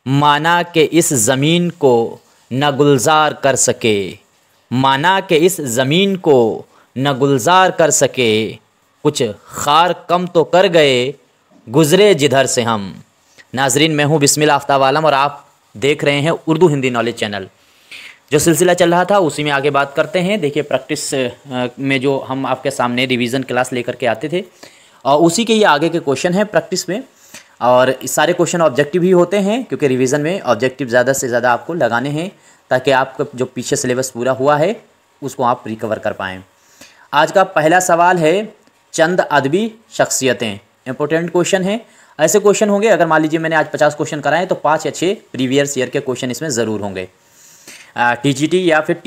माना कि इस ज़मीन को न गुलजार कर सके, माना कि इस ज़मीन को न गुलजार कर सके, कुछ खार कम तो कर गए गुज़रे जिधर से हम। नाजरीन, मैं हूँ बिस्मिल्लाह आफ्ताब आलम और आप देख रहे हैं उर्दू हिंदी नॉलेज चैनल। जो सिलसिला चल रहा था उसी में आगे बात करते हैं। देखिए, प्रैक्टिस में जो हम आपके सामने रिवीजन क्लास लेकर के आते थे और उसी के ये आगे के क्वेश्चन हैं प्रैक्टिस में। और इस सारे क्वेश्चन ऑब्जेक्टिव ही होते हैं क्योंकि रिवीजन में ऑब्जेक्टिव ज़्यादा से ज़्यादा आपको लगाने हैं ताकि आपका जो पीछे सिलेबस पूरा हुआ है उसको आप रिकवर कर पाएँ। आज का पहला सवाल है, चंद अदबी शख्सियतें। इंपॉर्टेंट क्वेश्चन है। ऐसे क्वेश्चन होंगे, अगर मान लीजिए मैंने आज 50 क्वेश्चन कराए तो 5 या 6 प्रीवियस ईयर के क्वेश्चन इसमें ज़रूर होंगे। टीजीटी या फिर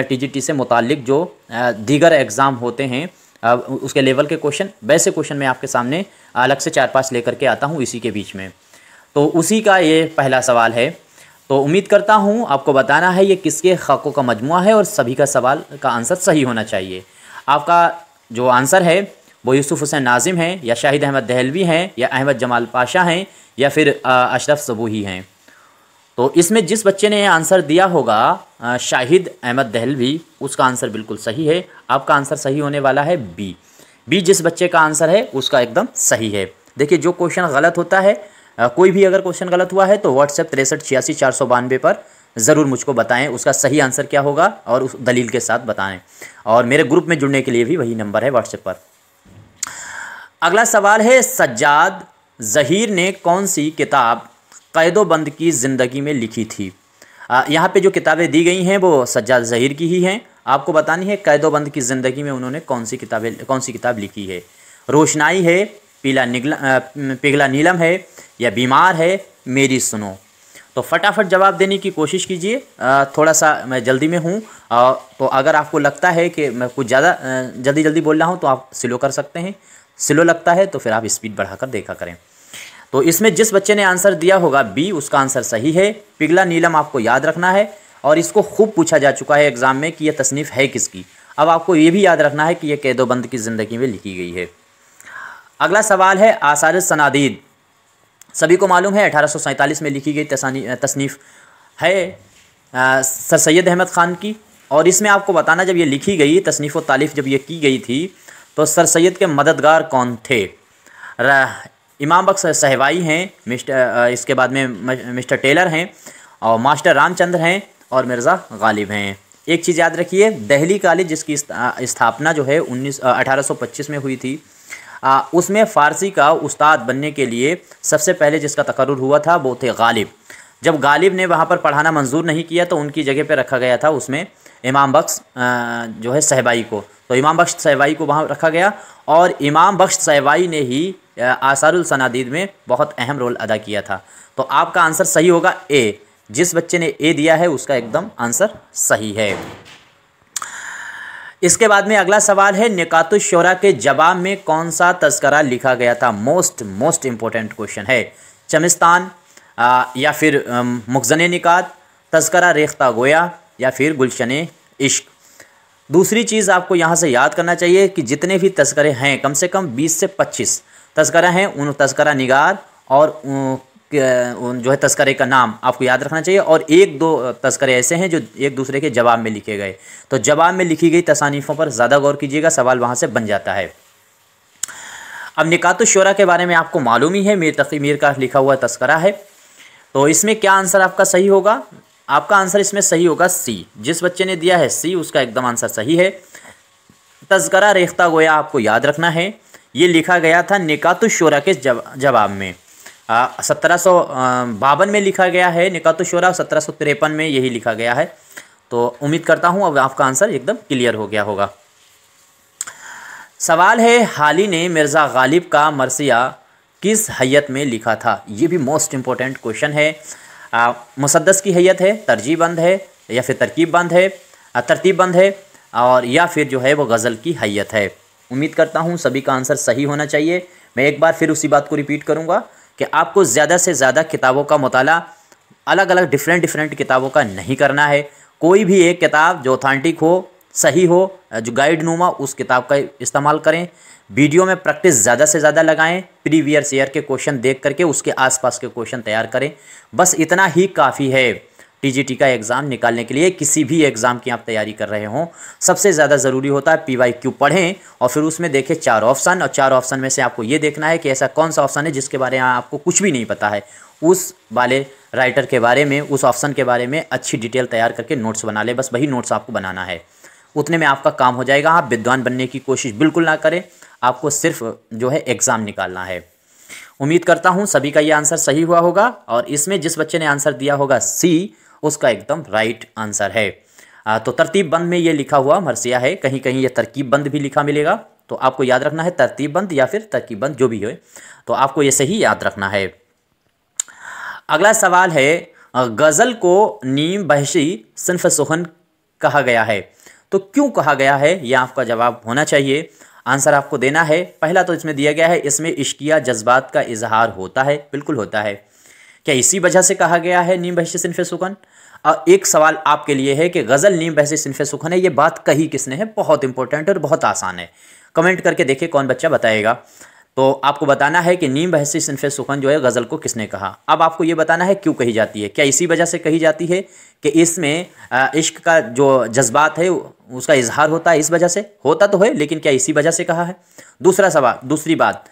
टीजीटी से मुतालिक जो दीगर एग्ज़ाम होते हैं उसके लेवल के क्वेश्चन, वैसे क्वेश्चन मैं आपके सामने अलग से 4-5 लेकर के आता हूँ इसी के बीच में। तो उसी का ये पहला सवाल है। तो उम्मीद करता हूँ आपको बताना है ये किसके खाकों का मजमुआ है और सभी का सवाल का आंसर सही होना चाहिए। आपका जो आंसर है वो यूसुफ हुसैन नाजिम हैं या शाहिद अहमद दहलवी हैं या अहमद जमाल पाशा हैं या फिर अशरफ सबूही हैं। तो इसमें जिस बच्चे ने आंसर दिया होगा शाहिद अहमद दहलवी, उसका आंसर बिल्कुल सही है। आपका आंसर सही होने वाला है बी। जिस बच्चे का आंसर है उसका एकदम सही है। देखिए, जो क्वेश्चन गलत होता है, कोई भी अगर क्वेश्चन गलत हुआ है तो व्हाट्सएप 6386 पर ज़रूर मुझको बताएं उसका सही आंसर क्या होगा और उस दलील के साथ बताएं। और मेरे ग्रुप में जुड़ने के लिए भी वही नंबर है व्हाट्सएप पर। अगला सवाल है, सज्जाद ज़हीर ने कौन सी किताब क़ैदोबंद की ज़िंदगी में लिखी थी। यहाँ पे जो किताबें दी गई हैं वो सज्जाद ज़हीर की ही हैं। आपको बतानी है क़ैदोबंद की ज़िंदगी में उन्होंने कौन सी किताब लिखी है। रोशनाई है, पिघला नीलम है या बीमार है, मेरी सुनो। तो फटाफट जवाब देने की कोशिश कीजिए। थोड़ा सा मैं जल्दी में हूँ तो अगर आपको लगता है कि मैं कुछ ज़्यादा जल्दी बोल रहा हूँ तो आप स्लो कर सकते हैं। स्लो लगता है तो फिर आप स्पीड बढ़ाकर देखा करें। तो इसमें जिस बच्चे ने आंसर दिया होगा बी, उसका आंसर सही है। पिघला नीलम आपको याद रखना है और इसको खूब पूछा जा चुका है एग्ज़ाम में कि यह तसनीफ़ है किसकी। अब आपको ये भी याद रखना है कि यह क़ैदोबंद की ज़िंदगी में लिखी गई है। अगला सवाल है, आसार सनादीद। सभी को मालूम है 1847 में लिखी गई तसनीफ़ है सर सैयद अहमद ख़ान की। और इसमें आपको बताना, जब ये लिखी गई तसनीफ़ व तालीफ़ जब ये की गई थी तो सर सैयद के मददगार कौन थे। इमाम बख्श सहवाई हैं, इसके बाद में मिस्टर टेलर हैं और मास्टर रामचंद्र हैं और मिर्ज़ा गालिब हैं। एक चीज़ याद रखिए, दिल्ली कॉलेज जिसकी स्थापना जो है 1825 में हुई थी, उसमें फ़ारसी का उस्ताद बनने के लिए सबसे पहले जिसका तकर्रुर हुआ था वो थे गालिब। जब गालिब ने वहाँ पर पढ़ाना मंजूर नहीं किया तो उनकी जगह पर रखा गया था उसमें इमाम बख्श जो है सहवाई को। तो इमाम बख्श सहवाई को वहाँ रखा गया और इमाम बख्श सहवाई ने ही आसारुल सनादीद में बहुत अहम रोल अदा किया था। तो आपका आंसर सही होगा ए। जिस बच्चे ने ए दिया है उसका एकदम आंसर सही है। इसके बाद में अगला सवाल है, निकातुश शोरा के जवाब में कौन सा तज़किरा लिखा गया था। मोस्ट इम्पोर्टेंट क्वेश्चन है। चमिस्तान या फिर मुखज़ने निकात, तज़किरा रेख्ता गोया या फिर गुलशन इश्क। दूसरी चीज़ आपको यहाँ से याद करना चाहिए कि जितने भी तज़किरे हैं कम से कम 20 से 25 तज़किरा हैं, उन तज़किरा निगार और जो है तज़किरे का नाम आपको याद रखना चाहिए। और 1-2 तज़किरे ऐसे हैं जो एक दूसरे के जवाब में लिखे गए। तो जवाब में लिखी गई तसानीफ़ों पर ज़्यादा गौर कीजिएगा, सवाल वहाँ से बन जाता है। अब निकातुश शोरा के बारे में आपको मालूम ही है, मीर तक़ी मीर का लिखा हुआ तज़किरा है। तो इसमें क्या आंसर आपका सही होगा। आपका आंसर इसमें सही होगा सी। जिस बच्चे ने दिया है सी उसका एकदम आंसर सही है। तज़किरा रेख्ता गोया आपको याद रखना है, ये लिखा गया था निकातुश शोरा के जवाब में। 1752 में लिखा गया है निकातुश शोरा, 1753 में यही लिखा गया है। तो उम्मीद करता हूँ अब आपका आंसर एकदम क्लियर हो गया होगा। सवाल है, हाली ने मिर्ज़ा गालिब का मरसिया किस हैयत में लिखा था। ये भी मोस्ट इम्पोर्टेंट क्वेश्चन है। मुसद्दस की हैयत है, तरजीह बंद है या फिर तरकीब बंद है, तरतीब बंद है और या फिर जो है वो गज़ल की हैयत है। उम्मीद करता हूँ सभी का आंसर सही होना चाहिए। मैं एक बार फिर उसी बात को रिपीट करूँगा कि आपको ज़्यादा से ज़्यादा किताबों का मुताला अलग अलग डिफरेंट किताबों का नहीं करना है। कोई भी एक किताब जो ऑथेंटिक हो, सही हो, जो गाइड नुमा, उस किताब का इस्तेमाल करें। वीडियो में प्रैक्टिस ज़्यादा से ज़्यादा लगाएं, प्रीवियस ईयर के क्वेश्चन देख करके उसके आसपास के क्वेश्चन तैयार करें। बस इतना ही काफ़ी है टीजीटी का एग्ज़ाम निकालने के लिए। किसी भी एग्ज़ाम की आप तैयारी कर रहे हों, सबसे ज़्यादा ज़रूरी होता है PYQ पढ़ें और फिर उसमें देखें 4 ऑप्शन, और 4 ऑप्शन में से आपको ये देखना है कि ऐसा कौन सा ऑप्शन है जिसके बारे में आपको कुछ भी नहीं पता है। उस वाले राइटर के बारे में, उस ऑप्शन के बारे में अच्छी डिटेल तैयार करके नोट्स बना ले। बस वही नोट्स आपको बनाना है, उतने में आपका काम हो जाएगा। आप विद्वान बनने की कोशिश बिल्कुल ना करें, आपको सिर्फ जो है एग्ज़ाम निकालना है। उम्मीद करता हूँ सभी का ये आंसर सही हुआ होगा, और इसमें जिस बच्चे ने आंसर दिया होगा सी, उसका एकदम राइट आंसर है। तो तरतीब बंद में ये लिखा हुआ मरसिया है, कहीं कहीं ये तरकीब बंद भी लिखा मिलेगा, तो आपको याद रखना है तरतीब बंद या फिर तरकीब बंद, जो भी हो, तो आपको ये सही याद रखना है। अगला सवाल है, गज़ल को नीम बहशी सिन्फ सुखन कहा गया है, तो क्यों कहा गया है, यह आपका जवाब होना चाहिए। आंसर आपको देना है। पहला तो इसमें दिया गया है, इसमें इश्किया जज्बात का इजहार होता है, बिल्कुल होता है। क्या इसी वजह से कहा गया है नीम बहशी सिन्फ सुखन? और एक सवाल आपके लिए है कि गज़ल नीम बहशी सिन्फ सुखन है, ये बात कही किसने है? बहुत इंपॉर्टेंट और बहुत आसान है। कमेंट करके देखिए कौन बच्चा बताएगा। तो आपको बताना है कि नीम बहशी सिन्फ सुखन जो है गज़ल को किसने कहा। अब आपको ये बताना है क्यों कही जाती है। क्या इसी वजह से कही जाती है कि इसमें इश्क का जो जज्बात है उसका इजहार होता है, इस वजह से? होता तो है, लेकिन क्या इसी वजह से कहा है? दूसरा सवाल, दूसरी बात,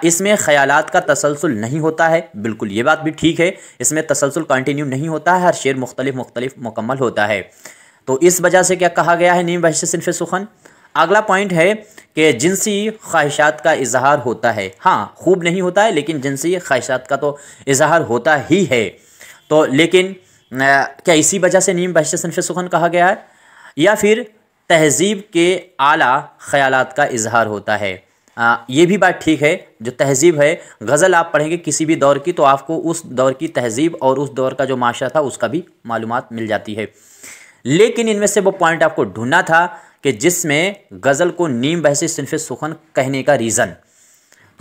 इसमें ख़यालात का तसलसल नहीं होता है, बिल्कुल ये बात भी ठीक है। इसमें तसलसल कंटिन्यू नहीं होता है, हर शेर मुख्तलिफ मुकम्मल होता है, तो इस वजह से क्या कहा गया है नीम बहशी सिन्फ सुखन। अगला पॉइंट है कि जिनसी ख्वाहिशात का इजहार होता है। हाँ, खूब नहीं होता है, लेकिन जिनसी ख्वाहिशात का तो इजहार होता ही है। तो लेकिन क्या इसी वजह से नीम बहशी सिन्फ सुखन कहा गया है, या फिर तहज़ीब के आला ख़यालात का इजहार होता है? ये भी बात ठीक है। जो तहज़ीब है, गज़ल आप पढ़ेंगे किसी भी दौर की, तो आपको उस दौर की तहज़ीब और उस दौर का जो माशरा था उसका भी मालूमात मिल जाती है। लेकिन इनमें से वो पॉइंट आपको ढूंढना था कि जिसमें गज़ल को नीम बहशी सिन्फ सुखन कहने का रीज़न।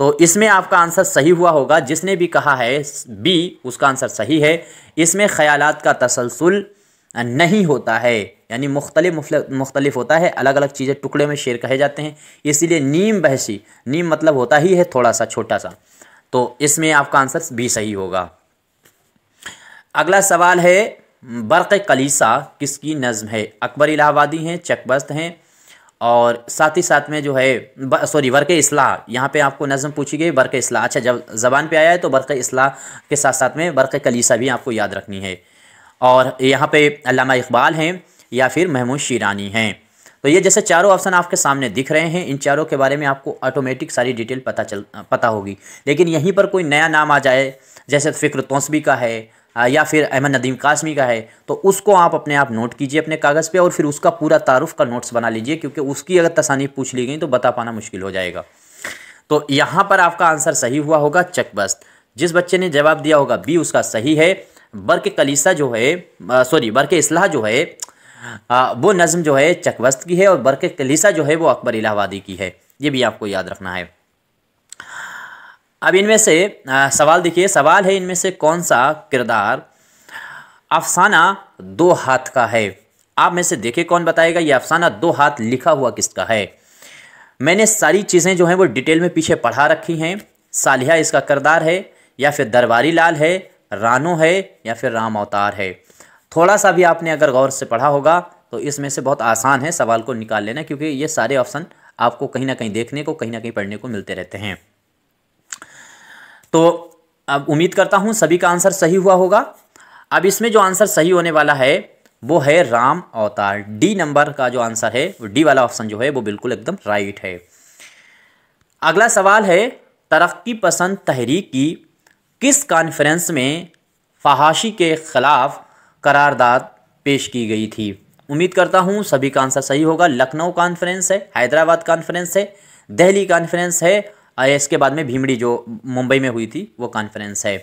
तो इसमें आपका आंसर सही हुआ होगा। जिसने भी कहा है बी, उसका आंसर सही है। इसमें ख़यालात का तसलसल नहीं होता है, यानी मुख्तलिफ होता है, अलग अलग चीज़ें, टुकड़े में शेर कहे जाते हैं, इसीलिए नीम बहशी, नीम मतलब होता ही है थोड़ा सा, छोटा सा, तो इसमें आपका आंसर बी सही होगा। अगला सवाल है, बर्क़ कलीसा किसकी नज़्म है? अकबर इलाहाबादी हैं, चकबस्त हैं, और साथ ही साथ में जो है बर्क़ इस्लाह, यहाँ पे आपको नज़्म पूछी गई बर्क़ इस्लाह। अच्छा, जब ज़बान पे आया है तो बर्क़ इस्लाह के साथ साथ में बर्क़ कलीसा भी आपको याद रखनी है। और यहाँ पे अल्लामा इक़बाल हैं या फिर महमूद शिरानी हैं। तो ये जैसे चारों ऑप्शन आपके सामने दिख रहे हैं, इन चारों के बारे में आपको ऑटोमेटिक सारी डिटेल पता होगी। लेकिन यहीं पर कोई नया नाम आ जाए, जैसे फ़िक्र तौसबी का है या फिर अहमद नदीम कासमी का है, तो उसको आप अपने आप नोट कीजिए अपने कागज़ पे, और फिर उसका पूरा तारुफ का नोट्स बना लीजिए, क्योंकि उसकी अगर तसानीफ पूछ ली गई तो बता पाना मुश्किल हो जाएगा। तो यहाँ पर आपका आंसर सही हुआ होगा चकबस्त। जिस बच्चे ने जवाब दिया होगा बी, उसका सही है। बर्क़ कलीसा जो है, बर्क़ इस्लाह जो है, वो नज़्म जो है चकबस्त की है, और बर्क़ कलीसा जो है वो अकबर इलाहाबादी की है। ये भी आपको याद रखना है। अब इनमें से सवाल देखिए, सवाल है, इनमें से कौन सा किरदार अफसाना दो हाथ का है? आप में से देखिए कौन बताएगा ये अफसाना दो हाथ लिखा हुआ किसका है। मैंने सारी चीज़ें जो हैं वो डिटेल में पीछे पढ़ा रखी हैं। सालिहा इसका किरदार है, या फिर दरबारी लाल है, रानो है, या फिर राम अवतार है। थोड़ा सा भी आपने अगर गौर से पढ़ा होगा तो इसमें से बहुत आसान है सवाल को निकाल लेना, क्योंकि ये सारे ऑप्शन आपको कहीं ना कहीं देखने को, कहीं ना कहीं पढ़ने को मिलते रहते हैं। तो अब उम्मीद करता हूँ सभी का आंसर सही हुआ होगा। अब इसमें जो आंसर सही होने वाला है वो है राम अवतार। डी नंबर का जो आंसर है, वो डी वाला ऑप्शन जो है वो बिल्कुल एकदम राइट है। अगला सवाल है, तरक्की पसंद तहरीक की किस कॉन्फ्रेंस में फहाशी के ख़िलाफ़ करारदाद पेश की गई थी? उम्मीद करता हूँ सभी का आंसर सही होगा। लखनऊ कॉन्फ्रेंस है, हैदराबाद कॉन्फ्रेंस है, दिल्ली कॉन्फ्रेंस है, इसके बाद में भीमड़ी जो मुंबई में हुई थी वो कॉन्फ्रेंस है।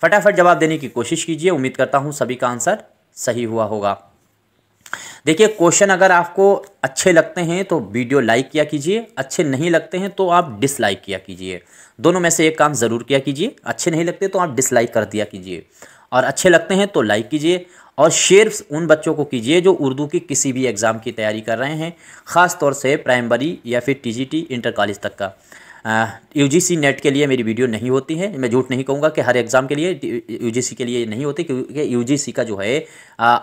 फटाफट जवाब देने की कोशिश कीजिए। उम्मीद करता हूँ सभी का आंसर सही हुआ होगा। देखिए, क्वेश्चन अगर आपको अच्छे लगते हैं तो वीडियो लाइक किया कीजिए, अच्छे नहीं लगते हैं तो आप डिसलाइक किया कीजिए। दोनों में से एक काम ज़रूर किया कीजिए। अच्छे नहीं लगते तो आप डिसलाइक कर दिया कीजिए, और अच्छे लगते हैं तो लाइक कीजिए। और शेयर उन बच्चों को कीजिए जो उर्दू की किसी भी एग्ज़ाम की तैयारी कर रहे हैं, ख़ास तौर से प्राइमरी या फिर टीजीटी इंटर कॉलेज तक का। यूजीसी नेट के लिए मेरी वीडियो नहीं होती है, मैं झूठ नहीं कहूँगा कि हर एग्ज़ाम के लिए यूजीसी के लिए नहीं होती, क्योंकि यूजीसी का जो है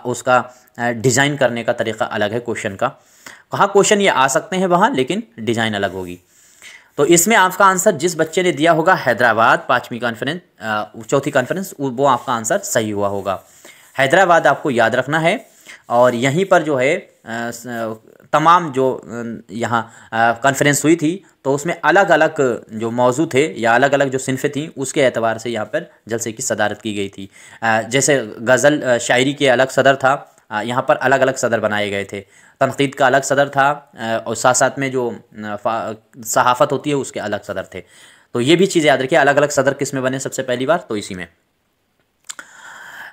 उसका डिज़ाइन करने का तरीका अलग है क्वेश्चन का। कहाँ क्वेश्चन ये आ सकते हैं वहाँ, लेकिन डिज़ाइन अलग होगी। तो इसमें आपका आंसर जिस बच्चे ने दिया होगा हैदराबाद चौथी कॉन्फ्रेंस, वो आपका आंसर सही हुआ होगा। हैदराबाद आपको याद रखना है, और यहीं पर जो है तमाम जो यहाँ कॉन्फ्रेंस हुई थी तो उसमें अलग अलग जो मौजू थे या अलग अलग जो सिनफ़ें थी उसके एतबार से यहाँ पर जलसे की सदारत की गई थी। जैसे गज़ल शायरी के अलग सदर था, यहाँ पर अलग अलग सदर बनाए गए थे। तनकीद का अलग सदर था, और साथ साथ में जो सहाफ़त होती है उसके अलग सदर थे। तो ये भी चीज़ याद रखिए, अलग अलग सदर किस में बने सबसे पहली बार, तो इसी में।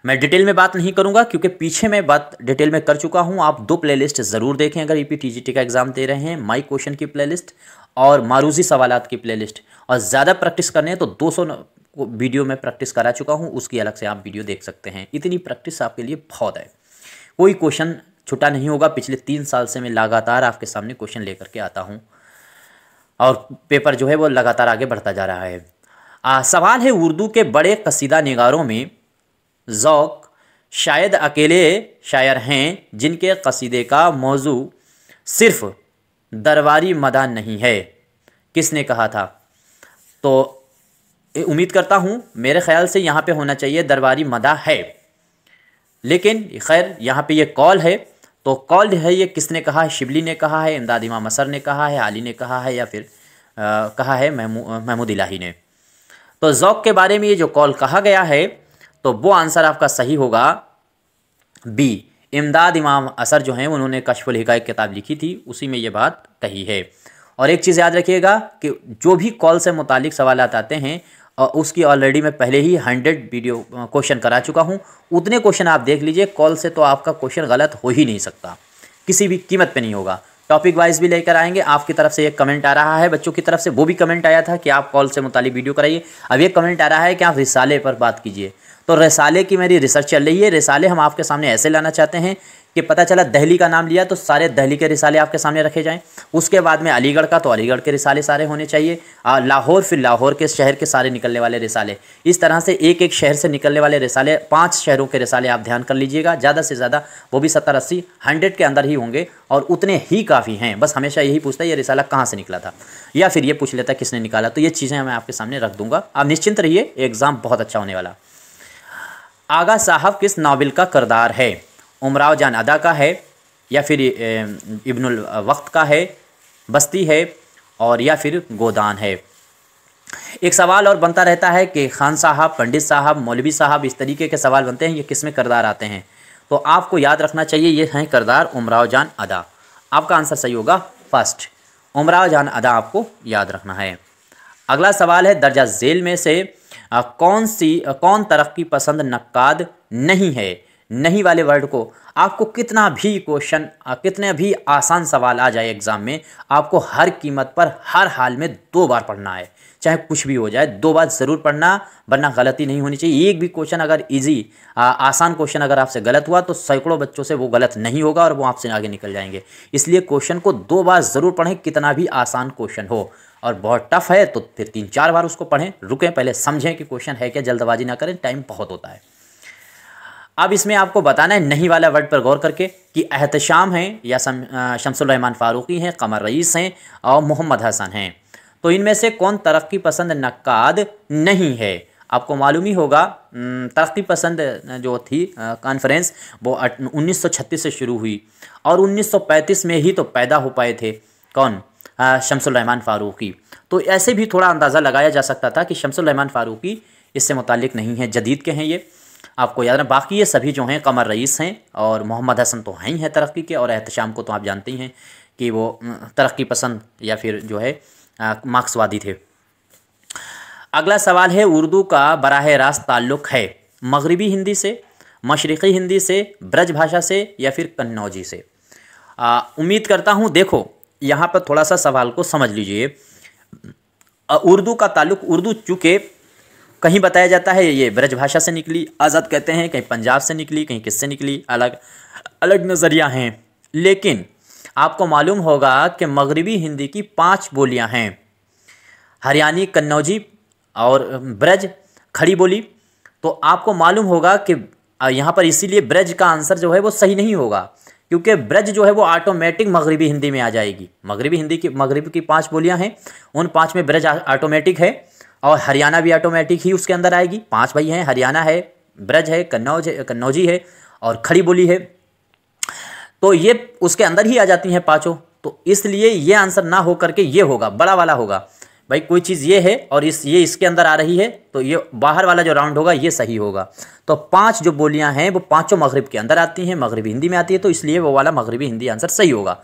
मैं डिटेल में बात नहीं करूंगा क्योंकि पीछे मैं बात डिटेल में कर चुका हूं। आप 2 प्लेलिस्ट ज़रूर देखें अगर ईपी टीजीटी का एग्ज़ाम दे रहे हैं, माई क्वेश्चन की प्लेलिस्ट और मारूजी सवालात की प्लेलिस्ट। और ज़्यादा प्रैक्टिस करने हैं तो 200 वीडियो में प्रैक्टिस करा चुका हूं, उसकी अलग से आप वीडियो देख सकते हैं। इतनी प्रैक्टिस आपके लिए बहुत है, कोई क्वेश्चन छुटा नहीं होगा। पिछले 3 साल से मैं लगातार आपके सामने क्वेश्चन लेकर के आता हूँ और पेपर जो है वो लगातार आगे बढ़ता जा रहा है। सवाल है, उर्दू के बड़े कसीदा निगारों में ज़ौक़ शायद अकेले शायर हैं जिनके कसीदे का मौजू सिर्फ़ दरबारी मदा नहीं है। किसने कहा था? तो उम्मीद करता हूँ मेरे ख़्याल से यहाँ पे होना चाहिए दरबारी मदा है, लेकिन खैर यहाँ पे ये कॉल है, तो कॉल है ये किसने कहा है? शिबली ने कहा है, इमदाद इमाम असर ने कहा है, अली ने कहा है, या फिर कहा है महमूद इलाही ने। तो ज़ौक़ के बारे में ये जो कॉल कहा गया है तो वो आंसर आपका सही होगा बी। इमदाद इमाम असर जो हैं उन्होंने कश्फुल हिकायत किताब लिखी थी, उसी में ये बात कही है। और एक चीज़ याद रखिएगा कि जो भी कॉल से मुतालिक सवाल आते हैं और उसकी ऑलरेडी मैं पहले ही 100 वीडियो क्वेश्चन करा चुका हूँ। उतने क्वेश्चन आप देख लीजिए, कॉल से तो आपका क्वेश्चन गलत हो ही नहीं सकता, किसी भी कीमत पे नहीं होगा। टॉपिक वाइज भी लेकर आएंगे। आपकी तरफ से एक कमेंट आ रहा है, बच्चों की तरफ से वो भी कमेंट आया था कि आप कॉल से मुतालिक वीडियो कराइए। अब एक कमेंट आ रहा है कि आप रिसाले पर बात कीजिए। तो रिसाले की मेरी रिसर्च चल रही है। रिसाले हम आपके सामने ऐसे लाना चाहते हैं कि पता चला दहली का नाम लिया तो सारे दहली के रिसाले आपके सामने रखे जाएं। उसके बाद में अलीगढ़ का, तो अलीगढ़ के रिसाले सारे होने चाहिए। लाहौर, फिर लाहौर के शहर के सारे निकलने वाले रिसाले। इस तरह से एक एक शहर से निकलने वाले रिसाले, 5 शहरों के रिसाले आप ध्यान कर लीजिएगा। ज़्यादा से ज़्यादा वो भी 70, 80, 100 के अंदर ही होंगे और उतने ही काफ़ी हैं। बस हमेशा यही पूछता है ये रिसाला कहाँ से निकला था, या फिर ये पूछ लेता किसने निकाला। तो ये चीज़ें मैं आपके सामने रख दूँगा। आप निश्चिंत रहिए, एग्ज़ाम बहुत अच्छा होने वाला। आगा साहब किस नावल का किरदार है? उमराव जान अदा का है, या फिर इब्नुल वक्त का है, बस्ती है, और या फिर गोदान है। एक सवाल और बनता रहता है कि खान साहब, पंडित साहब, मौलवी साहब, इस तरीके के सवाल बनते हैं, ये किस में किरदार आते हैं? तो आपको याद रखना चाहिए ये हैं किरदार उमराव जान अदा। आपका आंसर सही होगा फर्स्ट, उमराव जान अदा आपको याद रखना है। अगला सवाल है, दर्जा झेल में से कौन तरक्की पसंद नक्काद नहीं है? नहीं वाले वर्ड को आपको कितना भी क्वेश्चन, कितने भी आसान सवाल आ जाए एग्ज़ाम में, आपको हर कीमत पर हर हाल में 2 बार पढ़ना है। चाहे कुछ भी हो जाए, 2 बार ज़रूर पढ़ना, वरना गलती नहीं होनी चाहिए। एक भी क्वेश्चन अगर इजी आसान क्वेश्चन अगर आपसे गलत हुआ तो सैकड़ों बच्चों से वो गलत नहीं होगा और वो आपसे आगे निकल जाएंगे। इसलिए क्वेश्चन को 2 बार ज़रूर पढ़ें, कितना भी आसान क्वेश्चन हो। और बहुत टफ है तो फिर 3-4 बार उसको पढ़ें, रुकें, पहले समझें कि क्वेश्चन है क्या, जल्दबाजी ना करें, टाइम बहुत होता है। अब इसमें आपको बताना है नहीं वाला वर्ड पर गौर करके कि एहतशाम हैं या शमसुल रहमान फ़ारूकी हैं, कमर रईस हैं और मोहम्मद हसन हैं। तो इनमें से कौन तरक्की पसंद नक्काद नहीं है? आपको मालूम ही होगा तरक्की पसंद जो थी कॉन्फ्रेंस वो 1936 से शुरू हुई और 1935 में ही तो पैदा हो पाए थे। कौन? शमसुल रहमान फ़ारूकी। तो ऐसे भी थोड़ा अंदाज़ा लगाया जा सकता था कि शमसुल रहमान फ़ारूकी इससे मुतालिक नहीं है, जदीद के हैं ये, आपको याद रखना। बाकी ये सभी जो हैं कमर रईस हैं और मोहम्मद हसन तो हैं ही हैं तरक्की के, और एहतशाम को तो आप जानते ही हैं कि वो तरक्की पसंद या फिर जो है मार्क्सवादी थे। अगला सवाल है, उर्दू का बराह रास्त ताल्लुक़ है मगरबी हिंदी से, मशरिक़ी हिंदी से, ब्रज भाषा से, या फिर कन्नौजी से? उम्मीद करता हूँ, देखो यहाँ पर थोड़ा सा सवाल को समझ लीजिए। उर्दू का ताल्लुक़, उर्दू चूँकि कहीं बताया जाता है ये ब्रजभाषा से निकली, आज़ाद कहते हैं, कहीं पंजाब से निकली, कहीं किससे निकली, अलग अलग नज़रिया हैं। लेकिन आपको मालूम होगा कि मगरिबी हिंदी की 5 बोलियां हैं, हरियाणी, कन्नौजी और ब्रज, खड़ी बोली। तो आपको मालूम होगा कि यहाँ पर इसीलिए ब्रज का आंसर जो है वो सही नहीं होगा, क्योंकि ब्रज जो है वो ऑटोमेटिक मगरिबी हिंदी में आ जाएगी। मगरिबी की 5 बोलियां हैं, उन 5 में ब्रज ऑटोमेटिक है और हरियाणा भी ऑटोमेटिक ही उसके अंदर आएगी। 5 भाई हैं, हरियाणा है, ब्रज है, कन्नौजी है और खड़ी बोली है। तो ये उसके अंदर ही आ जाती हैं पाँचों। तो इसलिए ये आंसर ना हो करके ये होगा, बड़ा वाला होगा। भाई कोई चीज़ ये है और ये इसके अंदर आ रही है, तो ये बाहर वाला जो राउंड होगा ये सही होगा। तो 5 जो बोलियां हैं वो पाँचों मगरिब के अंदर आती हैं, मगरिबी हिंदी में आती है, तो इसलिए वो वाला मगरिबी हिंदी आंसर सही होगा।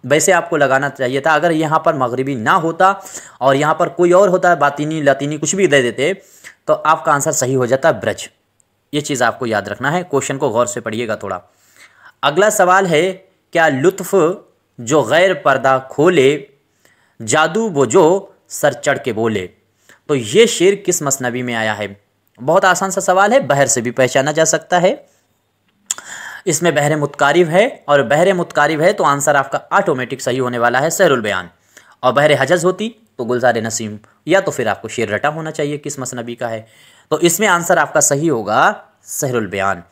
वैसे आपको लगाना चाहिए था, अगर यहाँ पर मगरिबी ना होता और यहाँ पर कोई और होता, बातिनी लतीनी कुछ भी दे देते, तो आपका आंसर सही हो जाता ब्रज। ये चीज़ आपको याद रखना है, क्वेश्चन को गौर से पढ़िएगा थोड़ा। अगला सवाल है, क्या लुत्फ़ जो गैर पर्दा खोले, जादू वो जो सर चढ़ के बोले। तो ये शेर किस मसनबी में आया है? बहुत आसान सा सवाल है, बहर से भी पहचाना जा सकता है। इसमें बहरे मुतकारिब है, और बहरे मुतकारिब है तो आंसर आपका ऑटोमेटिक सही होने वाला है सहरुल बयान। और बहरे हजज होती तो गुलजार नसीम, या तो फिर आपको शेर रटा होना चाहिए किस मसनबी का है। तो इसमें आंसर आपका सही होगा सहरुल बयान।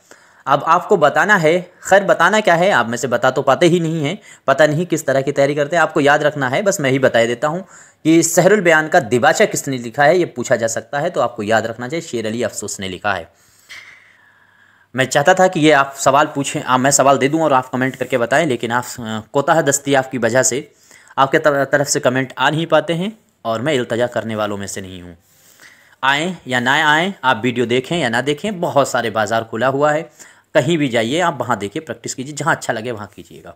अब आपको बताना है, खैर बताना क्या है, आप में से बता तो पाते ही नहीं हैं, पता नहीं किस तरह की तैयारी करते हैं। आपको याद रखना है, बस मैं ही बता देता हूँ कि सहरुल बयान का दिबाचा किसने लिखा है, ये पूछा जा सकता है। तो आपको याद रखना चाहिए शेर अली अफसोस ने लिखा है। मैं चाहता था कि ये आप सवाल पूछें, मैं सवाल दे दूं और आप कमेंट करके बताएं, लेकिन आप कोताह दस्ती आपकी वजह से आपके तरफ से कमेंट आ नहीं पाते हैं, और मैं इल्तजा करने वालों में से नहीं हूँ। आएँ या ना आएँ, आप वीडियो देखें या ना देखें, बहुत सारे बाज़ार खुला हुआ है, कहीं भी जाइए आप वहाँ देखिए, प्रैक्टिस कीजिए, जहाँ अच्छा लगे वहाँ कीजिएगा।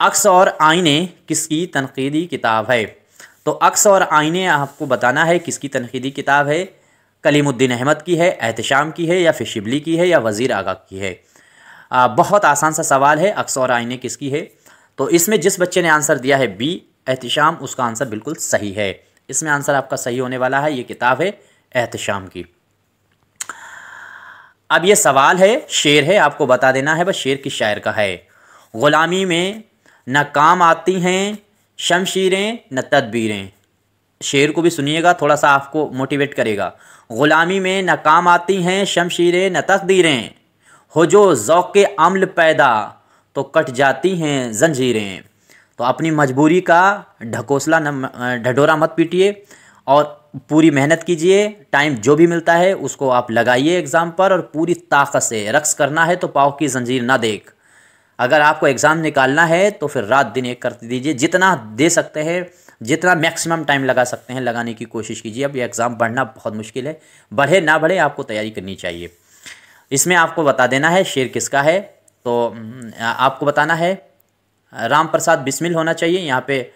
अक्स और आईने किसकी तनकीदी किताब है? तो अक्स और आईने आपको बताना है किसकी तनकीदी किताब है। कलीमुद्दीन अहमद की है, एहतशाम की है, या फिर शिबली की है, या वज़ीर आगा की है। बहुत आसान सा सवाल है, अक्स और आईने किसकी है। तो इसमें जिस बच्चे ने आंसर दिया है बी एहतशाम, उसका आंसर बिल्कुल सही है। इसमें आंसर आपका सही होने वाला है, ये किताब है एहतशाम की। अब ये सवाल है, शेर है, आपको बता देना है बस शेर किस शायर का है। ग़ुलामी में न काम आती हैं शमशीरें न तदबीरें। शेर को भी सुनिएगा, थोड़ा सा आपको मोटिवेट करेगा। ग़ुलामी में न काम आती हैं शमशीरें न तकदीरें, हो जो ज़ौक़ अम्ल पैदा तो कट जाती हैं जंजीरें। तो अपनी मजबूरी का ढढोरा मत पीटिए और पूरी मेहनत कीजिए। टाइम जो भी मिलता है उसको आप लगाइए एग्ज़ाम पर, और पूरी ताकत से रक्स करना है तो पाँव की जंजीर ना देख। अगर आपको एग्ज़ाम निकालना है तो फिर रात दिन एक कर दीजिए, जितना दे सकते हैं, जितना मैक्सिमम टाइम लगा सकते हैं लगाने की कोशिश कीजिए। अब ये एग्ज़ाम बढ़ना बहुत मुश्किल है, बढ़े ना बढ़े आपको तैयारी करनी चाहिए। इसमें आपको बता देना है शेर किसका है। तो आपको बताना है राम प्रसाद बिस्मिल होना चाहिए, यहाँ पे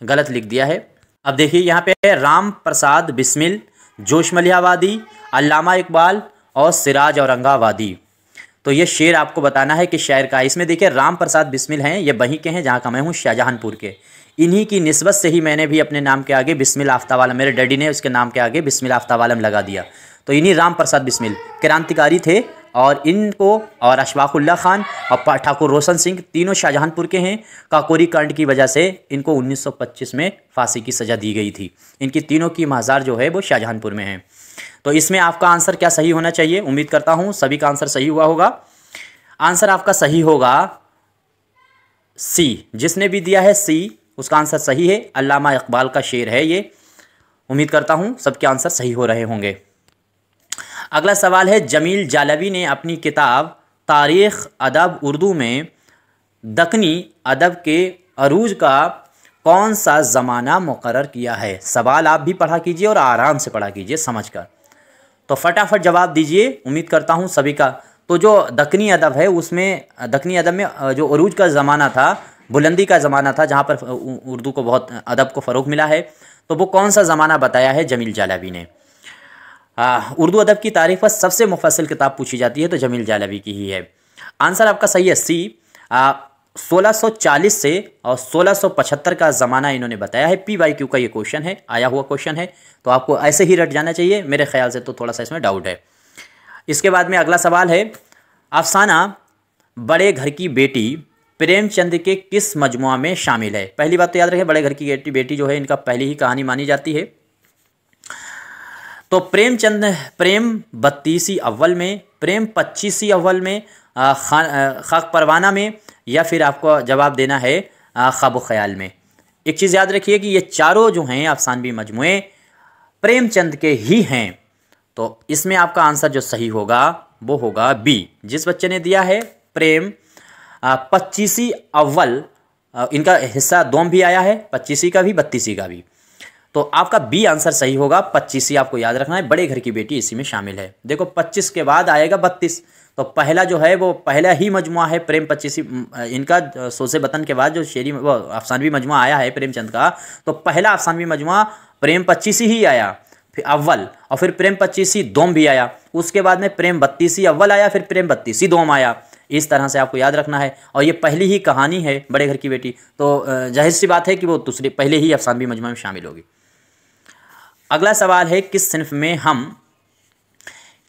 गलत लिख दिया है। अब देखिए यहाँ पे है राम प्रसाद बिस्मिल, जोशमलियावादी, अल्लामा इकबाल और सिराज औरंगावादी। तो ये शेर आपको बताना है कि शायर का है। इसमें देखिए राम प्रसाद बिस्मिल हैं, ये वहीं के हैं जहाँ का मैं हूँ, शाहजहांपुर के। इन्हीं की निस्बत से ही मैंने भी अपने नाम के आगे बिस्मिल आफ्ताब आलम, मेरे डैडी ने उसके नाम के आगे बिस्मिल आफ्ताब आलम लगा दिया। तो इन्हीं राम प्रसाद बिस्मिल क्रांतिकारी थे, और इनको और अशफाकुल्ला खान और ठाकुर रोशन सिंह तीनों शाहजहांपुर के हैं। काकोरी कांड की वजह से इनको 1925 में फांसी की सज़ा दी गई थी। इनकी तीनों की मज़ार जो है वो शाहजहांपुर में है। तो इसमें आपका आंसर क्या सही होना चाहिए? उम्मीद करता हूँ सभी का आंसर सही हुआ होगा। आंसर आपका सही होगा सी, जिसने भी दिया है सी उसका आंसर सही है। अल्लामा इकबाल का शेर है ये। उम्मीद करता हूँ सबके आंसर सही हो रहे होंगे। अगला सवाल है, जमील जालवी ने अपनी किताब तारीख़ अदब उर्दू में दक्कनी अदब के अरूज का कौन सा ज़माना मुकर्रर किया है? सवाल आप भी पढ़ा कीजिए और आराम से पढ़ा कीजिए समझकर। तो फटाफट जवाब दीजिए, उम्मीद करता हूँ सभी का। तो जो दक्कनी अदब है उसमें, दक्कनी अदब में जो अरूज का ज़माना था, बुलंदी का ज़माना था, जहाँ पर उर्दू को बहुत अदब को फ़रोग़ मिला है, तो वो कौन सा ज़माना बताया है जमील जालवी ने? उर्दू अदब की तारीफ़ पर सबसे मुफस्सल किताब पूछी जाती है तो जमील जालवी की ही है। आंसर आपका सही है सी। 1640 से और 1675 का ज़माना इन्होंने बताया है। PYQ का ये क्वेश्चन है, आया हुआ क्वेश्चन है, तो आपको ऐसे ही रट जाना चाहिए मेरे ख्याल से, तो थोड़ा सा इसमें डाउट है। इसके बाद में अगला सवाल है, अफसाना बड़े घर की बेटी प्रेमचंद के किस मजमुआ में शामिल है? पहली बात तो याद रखें, बड़े घर की बेटी जो है इनका पहली ही कहानी मानी जाती है। तो प्रेमचंद प्रेम 32 अव्वल में, प्रेम 25 अव्वल में, खाक परवाना में, या फिर आपको जवाब देना है ख्वाब ख्याल में। एक चीज़ याद रखिए कि ये चारों जो हैं अफसानवी मजमुए प्रेमचंद के ही हैं। तो इसमें आपका आंसर जो सही होगा वो होगा बी। जिस बच्चे ने दिया है प्रेम 25 अव्वल, इनका हिस्सा दोम भी आया है, 25 का भी 32 का भी, तो आपका बी आंसर सही होगा। 25 आपको याद रखना है, बड़े घर की बेटी इसी में शामिल है। देखो 25 के बाद आएगा 32, तो पहला जो है वो पहला ही मजमुआ है प्रेम 25। इनका सोसे बतन के बाद जो शेरी वो अफसानवी मजमुआ आया है प्रेमचंद का, तो पहला अफसानवी मजमुआ प्रेम 25 ही आया, फिर अव्वल, और फिर प्रेम 25 दोम भी आया, उसके बाद में प्रेम 32 अव्वल आया, फिर प्रेम 32 दोम आया। इस तरह से आपको याद रखना है, और ये पहली ही कहानी है बड़े घर की बेटी, तो जाहिर सी बात है कि वो दूसरी पहले ही अफसानवी मजमुआ में शामिल होगी। अगला सवाल है, किस सिन्फ में हम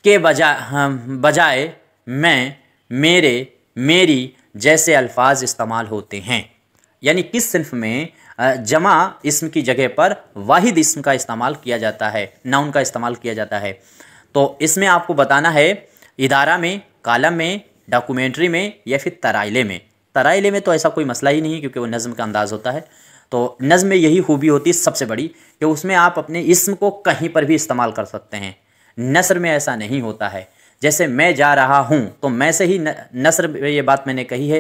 के बजाय मैं, मेरे, मेरी जैसे अल्फाज इस्तेमाल होते हैं? यानी किस सिन्फ में जमा इस्म की जगह पर वाहिद इस्म का इस्तेमाल किया जाता है, नाउन का इस्तेमाल किया जाता है? तो इसमें आपको बताना है इदारा में, कालम में, डॉक्यूमेंट्री में, या फिर तराइले में। तराइले में तो ऐसा कोई मसला ही नहीं, क्योंकि वो नज़्म का अंदाज़ होता है। तो नज़्म में यही खूबी होती है सबसे बड़ी, कि उसमें आप अपने इस्म को कहीं पर भी इस्तेमाल कर सकते हैं। नसर में ऐसा नहीं होता है। जैसे मैं जा रहा हूँ, तो मैं से ही नसर में ये बात मैंने कही है,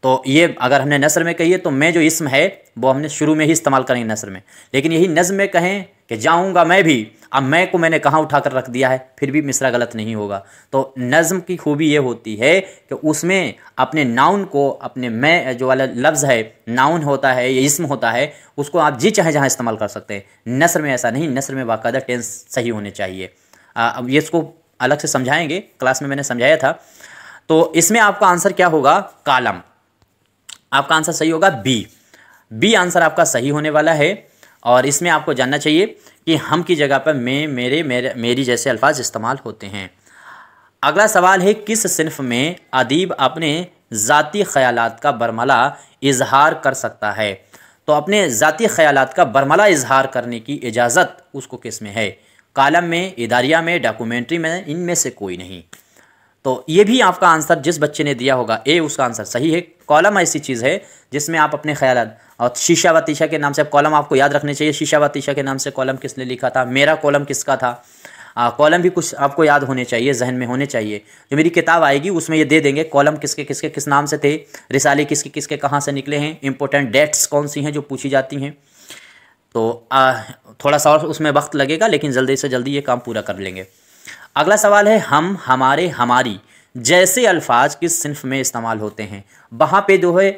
तो ये अगर हमने नसर में कही है तो मैं जो इस्म है वो हमने शुरू में ही इस्तेमाल करेंगे नसर में। लेकिन यही नज़्म में कहें कि जाऊँगा मैं भी, अब मैं को मैंने कहाँ उठा कर रख दिया है, फिर भी मिसरा गलत नहीं होगा। तो नज़्म की खूबी ये होती है कि उसमें अपने नाउन को, अपने मैं जो वाला लफ्ज़ है, नाउन होता है या इस्म होता है, उसको आप जी चाहे जहाँ इस्तेमाल कर सकते हैं। नसर में ऐसा नहीं, नसर में बाकायदा टेंस सही होने चाहिए। अब ये इसको अलग से समझाएंगे, क्लास में मैंने समझाया था। तो इसमें आपका आंसर क्या होगा? कालम। आपका आंसर सही होगा बी आंसर आपका सही होने वाला है। और इसमें आपको जानना चाहिए कि हम की जगह पर मैं, मेरे, मेरी जैसे अल्फाज इस्तेमाल होते हैं। अगला सवाल है, किस सिन्फ में अदीब अपने ज़ाती ख़यालात का बरमला इजहार कर सकता है? तो अपने ज़ाती ख़यालात का बरमला इजहार करने की इजाज़त उसको किस में है? कालम में, इदारिया में, डॉक्यूमेंट्री में, इनमें से कोई नहीं। तो ये भी आपका आंसर जिस बच्चे ने दिया होगा ए, उसका आंसर सही है। कॉलम ऐसी चीज़ है जिसमें आप अपने ख्यालात, और शीशा व तीशा के नाम से कॉलम आपको याद रखने चाहिए। शीशा व तीशा के नाम से कॉलम किसने लिखा था? मेरा कॉलम किसका था? कॉलम भी कुछ आपको याद होने चाहिए, जहन में होने चाहिए। जो मेरी किताब आएगी उसमें ये दे देंगे कॉलम किसके किसके किस नाम से थे, रिसाले किसके किसके कहाँ से निकले हैं, इंपॉर्टेंट डेट्स कौन सी हैं जो पूछी जाती हैं। तो थोड़ा सा और उसमें वक्त लगेगा, लेकिन जल्दी से जल्दी ये काम पूरा कर लेंगे। अगला सवाल है, हम, हमारे, हमारी जैसे अल्फाज किस सिन्फ में इस्तेमाल होते हैं? वहाँ पे जो है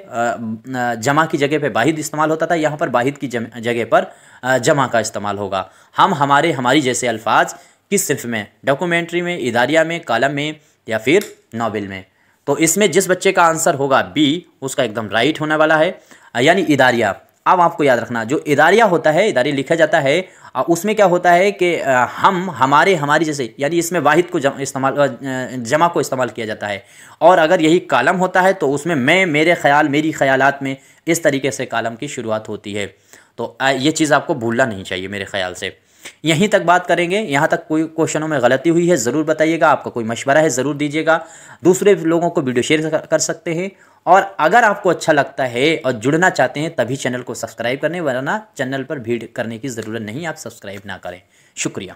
जमा की जगह पे वाहिद इस्तेमाल होता था, यहाँ पर वाहिद की जगह पर जमा का इस्तेमाल होगा। हम, हमारे, हमारी जैसे अल्फाज किस सिन्फ में? डॉक्यूमेंट्री में, इदारिया में, कालम में, या फिर नावल में? तो इसमें जिस बच्चे का आंसर होगा बी, उसका एकदम राइट होने वाला है, यानी इदारिया। अब आपको याद रखना, जो इदारिया होता है, इदारिया लिखा जाता है, उसमें क्या होता है कि हम, हमारे, हमारी जैसे, यानी इसमें वाहिद को जमा को इस्तेमाल किया जाता है। और अगर यही कालम होता है तो उसमें मैं, मेरे ख्याल, मेरी ख्यालात में, इस तरीके से कालम की शुरुआत होती है। तो ये चीज़ आपको भूलना नहीं चाहिए मेरे ख्याल से। यहीं तक बात करेंगे। यहाँ तक कोई क्वेश्चनों में गलती हुई है ज़रूर बताइएगा, आपका कोई मशवरा है ज़रूर दीजिएगा। दूसरे लोगों को वीडियो शेयर कर सकते हैं। और अगर आपको अच्छा लगता है और जुड़ना चाहते हैं तभी चैनल को सब्सक्राइब करने, वरना चैनल पर भीड़ करने की ज़रूरत नहीं, आप सब्सक्राइब ना करें। शुक्रिया।